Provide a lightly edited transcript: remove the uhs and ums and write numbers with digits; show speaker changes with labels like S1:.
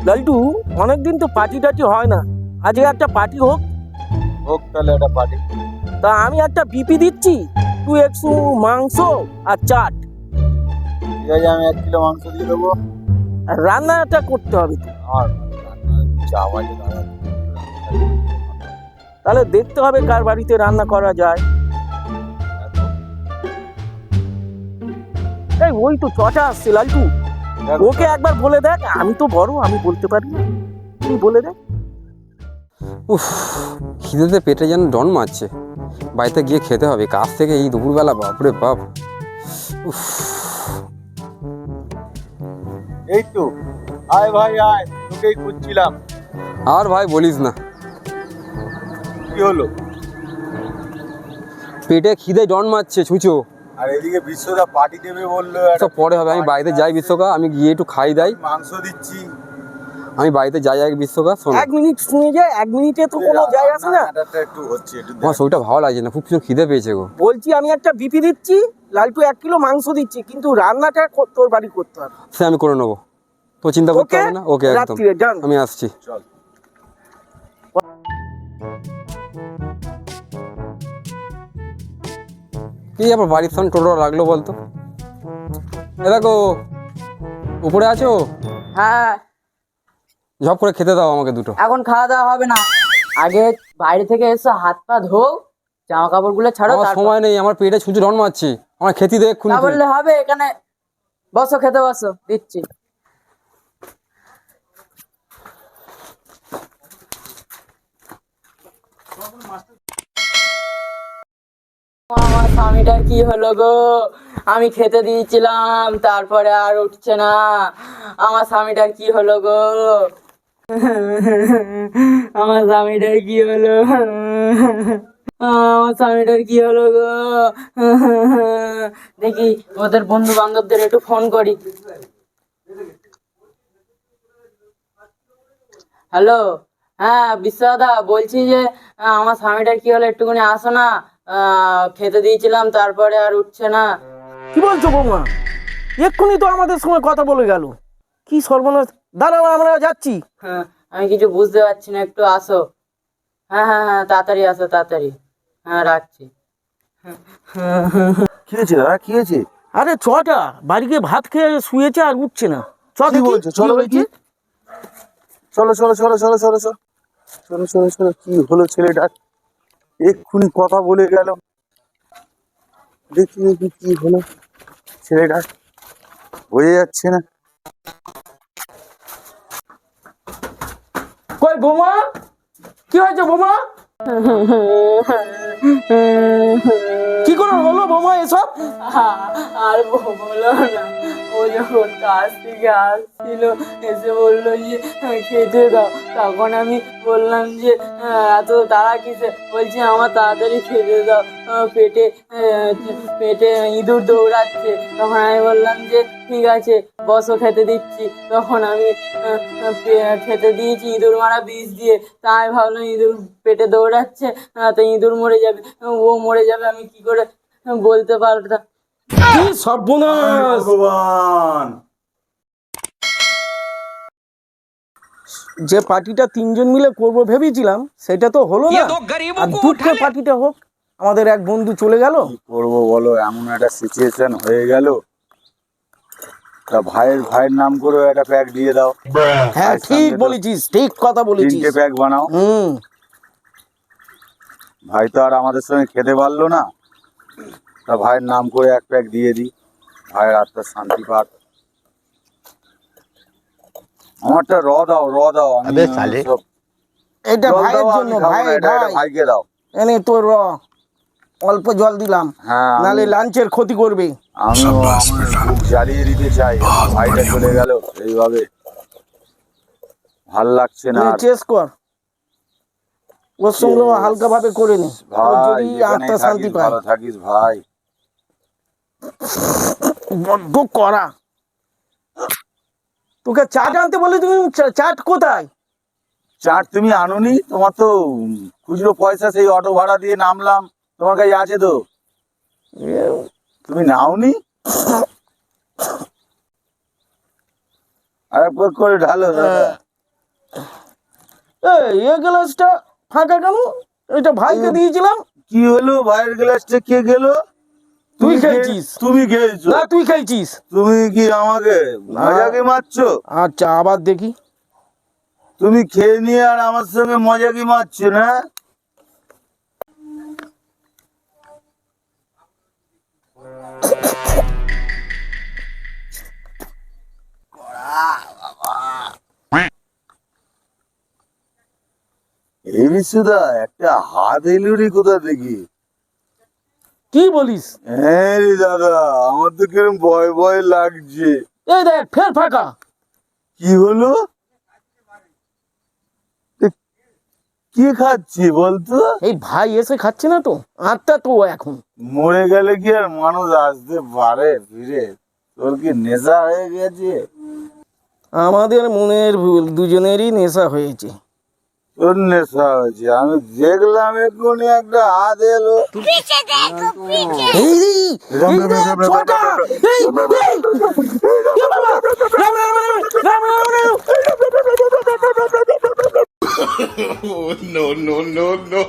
S1: লালটু, অনেকদিন তো পার্টি টাটি হয় না, আজকে একটা পার্টি হোক।
S2: হোক তাহলে একটা পার্টি।
S1: তা আমি একটা বিপি দিচ্ছি, তুই একটু মাংস আর চাট।
S2: ঠিক আছে, আমি 1 কিলো মাংস দিয়ে দেবো।
S1: আর রান্নাটা করতে হবে তো,
S2: আর চাওয়া যে দাদা,
S1: তাহলে দেখতে হবে কার বাড়িতে রান্না করা যায়। এই ওই তো চটা আসছে লালটু, ওকে একবার বলে দেখ। আমি তো বড়, আমি বলতে পারি না, তুই বলে দেখ।
S3: উফ, খিদেতে পেটে যেন ডন মারছে। বাড়িতে গিয়ে খেতে হবে, কাজ থেকে এই দুপুরবেলা, বাপরে বাপ। উফ,
S2: এই তো আয় ভাই আয়, তোকেই খুঁজছিলাম।
S3: আর ভাই বলিস না,
S2: কি হলো?
S3: পেটে খিদে ডন মারছে ছুঁচো।
S2: আর এদিকে বিশ্বদা পার্টি দেবে বললো।
S3: সব পরে হবে, আমি বাড়িতে যাই বিশ্বকা, আমি গিয়ে একটু খাই দাই।
S2: মাংস দিচ্ছি।
S3: আমি বাড়িতে যাই আগে বিশ্বকা, শোনো।
S1: 1 মিনিট শুনে যায়, 1 মিনিটে তো কোনো যায় আসে না।
S2: এটা একটু হচ্ছে, একটু
S3: আমার শরীরটা ভালো লাগছে না, খুব কিছু খিদে পেয়েছে গো।
S1: বলছি আমি একটা বিপি দিচ্ছি, লালটু 1 কিলো মাংস দিচ্ছি, কিন্তু রান্নাটা তোর বাড়ি করতে হবে।
S3: সে আমি করে নেবো, তো চিন্তা করতে হবে না। ওকে, একদম
S1: রাত্রিরে ডান।
S3: আমি আসছি।
S2: চল।
S3: কি আবার বাড়ির সামনে টোটো লাগলো বলতো? এ দেখো, উপরে আছো?
S4: হ্যাঁ,
S3: ঝপ করে খেতে দাও আমাকে দুটো।
S4: এখন খাওয়া দাওয়া হবে না, আগে বাইরে থেকে এসো, হাত পা ধো, জামা কাপড় গুলো ছাড়ো,
S3: আমার
S4: তারপর
S3: সময় নেই, আমার পেটে ছুঁচো ডন মারছি, আমার খেতে দে এক্ষুনি
S4: তা
S3: তুই।
S4: বললে হবে? এখানে বসো, খেতে বসো, দিচ্ছি। আমার স্বামীটার কি হলো গো? আমি খেতে দিয়েছিলাম, তারপরে আর উঠছে না। আমার স্বামীটার কি হলো গো? আমার স্বামীটার কি হলো? আমার স্বামীটার কি হলো গো? দেখি ওদের বন্ধু বান্ধবদের একটু ফোন করি। হ্যালো, হ্যাঁ বিশ্বদা বলছি যে আমার স্বামীটার কি হলো, একটুখানি আসো না। খেতে দিয়েছিলাম, তারপরে আর উঠছে না।
S1: কি বলছো বৌমা? এক্ষুনি তো আমাদের সঙ্গে কথা বলে গেল। কি সর্বনাশ! দাঁড়াও, আমরা যাচ্ছি।
S4: হ্যাঁ, আমি কিছু বুঝতে পারছি না, একটু আসো। হ্যাঁ হ্যাঁ হ্যাঁ, তাড়াতাড়ি আসো, তাড়াতাড়ি। হ্যাঁ, রাখছি।
S2: কি হয়েছে দাদা, কি হয়েছে?
S1: আরে চটা বাড়ি গিয়ে ভাত খেয়ে শুয়েছে আর উঠছে না। চ
S2: কি
S1: দেখি,
S2: বলছো?
S1: কি
S2: চলো
S1: হয়েছে?
S2: দেখি। চলো চলো চলো চলো চলো চলো চলো চলো চলো। কি হলো ছেলেটার? এক্ষুনি কথা বলে গেল। দেখি দেখি কি হলো ছেলেটার, হয়ে যাচ্ছে না।
S1: কই বৌমা, কি হয়েছে বৌমা? কি করে হলো বৌমা এসব?
S4: আর বলো না, ও যখন কাজ থেকে আসছিল, এসে বললো যে খেতে দাও, তখন আমি বললাম যে এত তাড়া কিসে? বলছি আমার তাড়াতাড়ি খেতে দাও, পেটে পেটে ইঁদুর দৌড়াচ্ছে। তখন আমি বললাম যে ঠিক আছে বসো, খেতে দিচ্ছি। তখন আমি খেতে দিয়েছি ইঁদুর মারা বিষ দিয়ে। তাই ভাবলাম ইঁদুর পেটে দৌড়াচ্ছে, তো ইঁদুর মরে যাবে, ও মরে যাবে, আমি কি করে বলতে পারতাম?
S1: কি সর্বনাশ!
S2: ভগবান!
S1: যে পার্টিটা 3জন মিলে করব ভেবেছিলাম, সেটা তো হলো না। আর দুটো পার্টিটা হোক, আমাদের এক বন্ধু চলে গেল।
S2: কি করবো বলো, এমন একটা সিচুয়েশন হয়ে গেল। তা ভাইয়ের নাম করে একটা প্যাক দিয়ে দাও।
S1: হ্যাঁ ঠিক বলেছিস, ঠিক কথা বলেছিস।
S2: 3টে প্যাক বানাও। ভাই তো আর আমাদের সঙ্গে খেতে পারলো না, তা ভাইয়ের নাম করে 1 প্যাক দিয়ে দিই, ভাইয়ের আত্মার শান্তি পাক। আমারটা র দাও আমি সব-
S1: এটা
S2: জল
S1: ভাইয়ের
S2: দাও,
S1: জন্য,
S2: আমি খাবো
S1: ভাই
S2: না, এটা
S1: ভাই
S2: ভাইকে দাও।
S1: এনে তোর অল্প জল দিলাম,
S2: হ্যাঁ,
S1: নালে লাঞ্চের ক্ষতি করবে।
S2: আমি বুক জ্বালিয়ে দিতে চাই, ভাইটা চলে গেল এইভাবে, ভাল লাগছে না আর।
S1: চেস কর, ওর সঙ্গে হালকা ভাবে করে নে, ও
S2: ভাই
S1: যদি
S2: যেখানেই
S1: আত্মা শান্তি
S2: থাকিস
S1: পায়।
S2: ভালো থাকিস ভাই।
S1: বড্ড করা। তোকে চাট আনতে বলে, তুমি চাট কোথায়?
S2: চাট তুমি আনোনি? তোমার তো খুচরো পয়সা সেই অটো ভাড়া দিয়ে নামলাম, তোমার কাছে আছে তো, তুমি নাওনি? আরেকবার করে ঢালো দাদা।
S1: এ গ্লাসটা ফাঁকা কেন? এটা ভাইকে দিয়েছিলাম।
S2: কি হলো, ভাইয়ের গ্লাসটা কে গেল?
S1: তুই খেয়েছিস।
S2: তুমি খেয়েছো?
S1: না, তুই খেয়েছিস।
S2: তুমি কি আমাকে মজাকি মারছো?
S1: আচ্ছা, আবার দেখি।
S2: তুমি খেয়ে নিয়ে আর আমার সঙ্গে মজাকি মারছো না? এই সুদা, একটা হাত এলুরি কোথা দেখি?
S1: কি বলিস?
S2: হ্যাঁ রে দাদা, আমার তো কিরম ভয় ভয় লাগছে।
S1: এই দেখ, ফের ফাঁকা।
S2: কি হলো? কি খাচ্ছি বলতো?
S1: এই ভাই এসে খাচ্ছে না তো, আত্মা তো এখন।
S2: মরে গেলে কি আর মানুষ আসতে পারে ফিরে? তোর কি নেশা হয়ে গেছে?
S1: আমাদের মনের ভুল, দুজনেরই নেশা হয়েছে।
S2: তোর নেশা হয়েছে, আমি দেখলাম এক্ষুনি একটা হাত এলো।
S1: এই রে, এই রে, ছোটা! এই, এই! এ বাবা! Ram, Ram, Ram, Ram, Ram, Ram!
S5: no, no, no, no.